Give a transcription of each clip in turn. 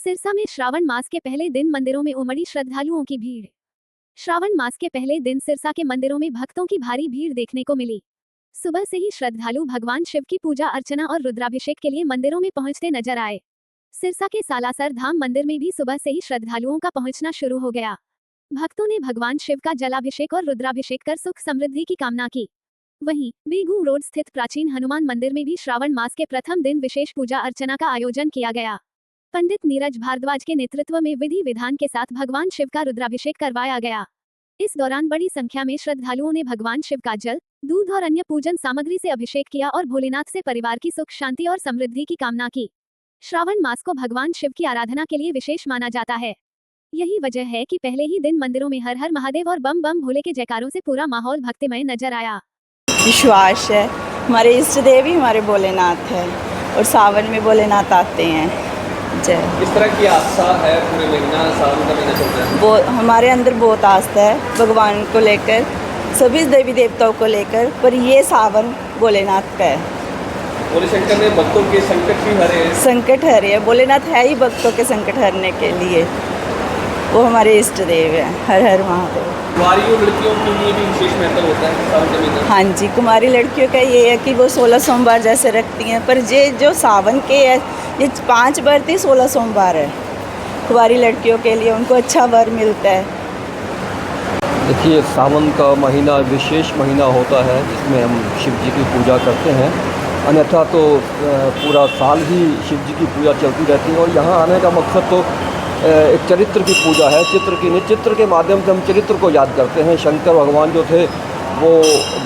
सिरसा में श्रावण मास के पहले दिन मंदिरों में उमड़ी श्रद्धालुओं की भीड़। श्रावण मास के पहले दिन सिरसा के मंदिरों में भक्तों की भारी भीड़ देखने को मिली। सुबह से ही श्रद्धालु भगवान शिव की पूजा अर्चना और रुद्राभिषेक के लिए मंदिरों में पहुंचते नजर आए। सिरसा के सालासर धाम मंदिर में भी सुबह से ही श्रद्धालुओं का पहुंचना शुरू हो गया। भक्तों ने भगवान शिव का जलाभिषेक और रुद्राभिषेक कर सुख समृद्धि की कामना की। वहीं बेगू रोड स्थित प्राचीन हनुमान मंदिर में भी श्रावण मास के प्रथम दिन विशेष पूजा अर्चना का आयोजन किया गया। पंडित नीरज भारद्वाज के नेतृत्व में विधि विधान के साथ भगवान शिव का रुद्राभिषेक करवाया गया। इस दौरान बड़ी संख्या में श्रद्धालुओं ने भगवान शिव का जल, दूध और अन्य पूजन सामग्री से अभिषेक किया और भोलेनाथ से परिवार की सुख शांति और समृद्धि की कामना की। श्रावण मास को भगवान शिव की आराधना के लिए विशेष माना जाता है। यही वजह है कि पहले ही दिन मंदिरों में हर हर महादेव और बम बम भोले के जयकारों से पूरा माहौल भक्तिमय नजर आया। विश्वास है, हमारे इष्ट देव ही हमारे भोलेनाथ है और सावन में भोलेनाथ आते हैं। जय। किस तरह की आस्था है पूरे महीना सावन का महीना चल रहा है? वो हमारे अंदर बहुत आस्था है भगवान को लेकर, सभी देवी देवताओं को लेकर, पर ये सावन भोलेनाथ का है। भोले शंकर ने भक्तों के संकट भी हरे। संकट हरे है, भोलेनाथ है ही भक्तों के संकट हरने के लिए। वो हमारे इष्ट देव है। हर हर महादेव। कुंवारियों लड़कियों के लिए भी विशेष महत्व होता है सावन के महीने? हाँ जी, कुमारी लड़कियों का ये है कि वो 16 सोमवार जैसे रखती हैं, पर ये जो सावन के है ये 5 बरती 16 सोमवार है। कुंवारी लड़कियों के लिए उनको अच्छा वर मिलता है। देखिए, सावन का महीना विशेष महीना होता है जिसमें हम शिव जी की पूजा करते हैं। अन्यथा तो पूरा साल ही शिव जी की पूजा चलती रहती है। और यहाँ आने का मकसद तो एक चरित्र की पूजा है, चित्र की नहीं। चित्र के माध्यम से हम चरित्र को याद करते हैं। शंकर भगवान जो थे वो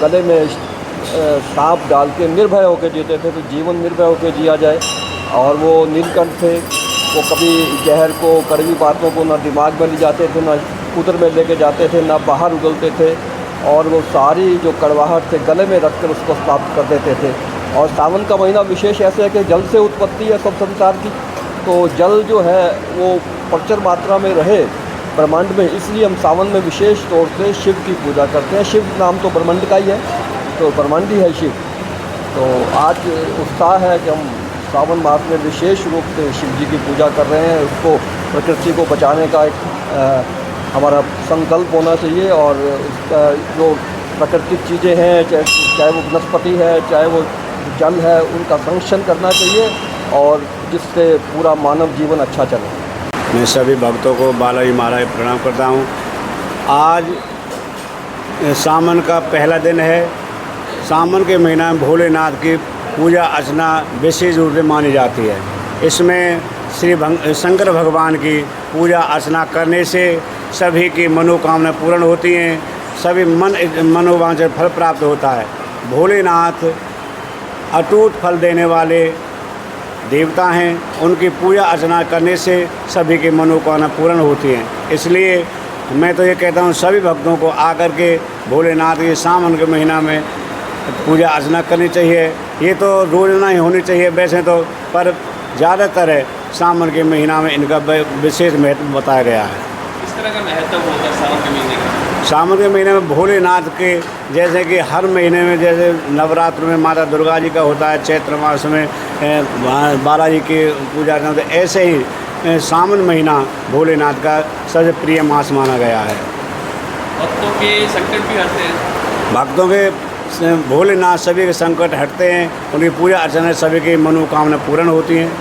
गले में सांप डाल के निर्भय होकर जीते थे, तो जीवन निर्भय होकर जिया जाए। और वो नीलकंठ थे, वो कभी जहर को, कड़वी बातों को ना दिमाग में ले जाते थे, ना उतर में लेके जाते थे, ना बाहर उगलते थे। और वो सारी जो कड़वाहट थे गले में रख कर उसको समाप्त कर देते थे। और सावन का महीना विशेष ऐसे है कि जल से उत्पत्ति है सब संसार की, तो जल जो है वो प्रचुर मात्रा में रहे ब्रह्मांड में, इसलिए हम सावन में विशेष तौर से शिव की पूजा करते हैं। शिव नाम तो ब्रह्मांड का ही है, तो ब्रह्मांड ही है शिव। तो आज उत्साह है कि हम सावन मास में विशेष रूप से शिव जी की पूजा कर रहे हैं। उसको, प्रकृति को बचाने का एक हमारा संकल्प होना चाहिए। और उसका जो प्राकृतिक चीज़ें हैं, चाहे वो वनस्पति है, चाहे वो जल है, उनका संरक्षण करना चाहिए और जिससे पूरा मानव जीवन अच्छा चले। मैं सभी भक्तों को बालाजी महाराज प्रणाम करता हूँ। आज सावन का पहला दिन है। सावन के महीना में भोलेनाथ की पूजा अर्चना विशेष रूप से मानी जाती है। इसमें श्री शंकर भगवान की पूजा अर्चना करने से सभी की मनोकामना पूर्ण होती हैं, सभी मनोवांछित फल प्राप्त होता है। भोलेनाथ अटूट फल देने वाले देवता हैं, उनकी पूजा अर्चना करने से सभी की मनोकामना पूर्ण होती हैं। इसलिए मैं तो ये कहता हूँ सभी भक्तों को आकर के भोलेनाथ के सावन के महीना में पूजा अर्चना करनी चाहिए। ये तो रोजाना ही होनी चाहिए वैसे तो, पर ज़्यादातर है सावन के महीना में इनका विशेष महत्व बताया गया है। किस तरह का महत्व होता है सावन के महीने का? सावन के महीने में भोलेनाथ के, जैसे कि हर महीने में जैसे नवरात्र में माता दुर्गा जी का होता है, चैत्र मास में बालाजी की पूजा करते, ऐसे ही सावन महीना भोलेनाथ का सबसे प्रिय मास माना गया है। भक्तों के संकट भी हटते हैं। भक्तों के भोलेनाथ सभी के संकट हटते हैं, उनकी पूजा अर्चना सभी की मनोकामना पूर्ण होती हैं।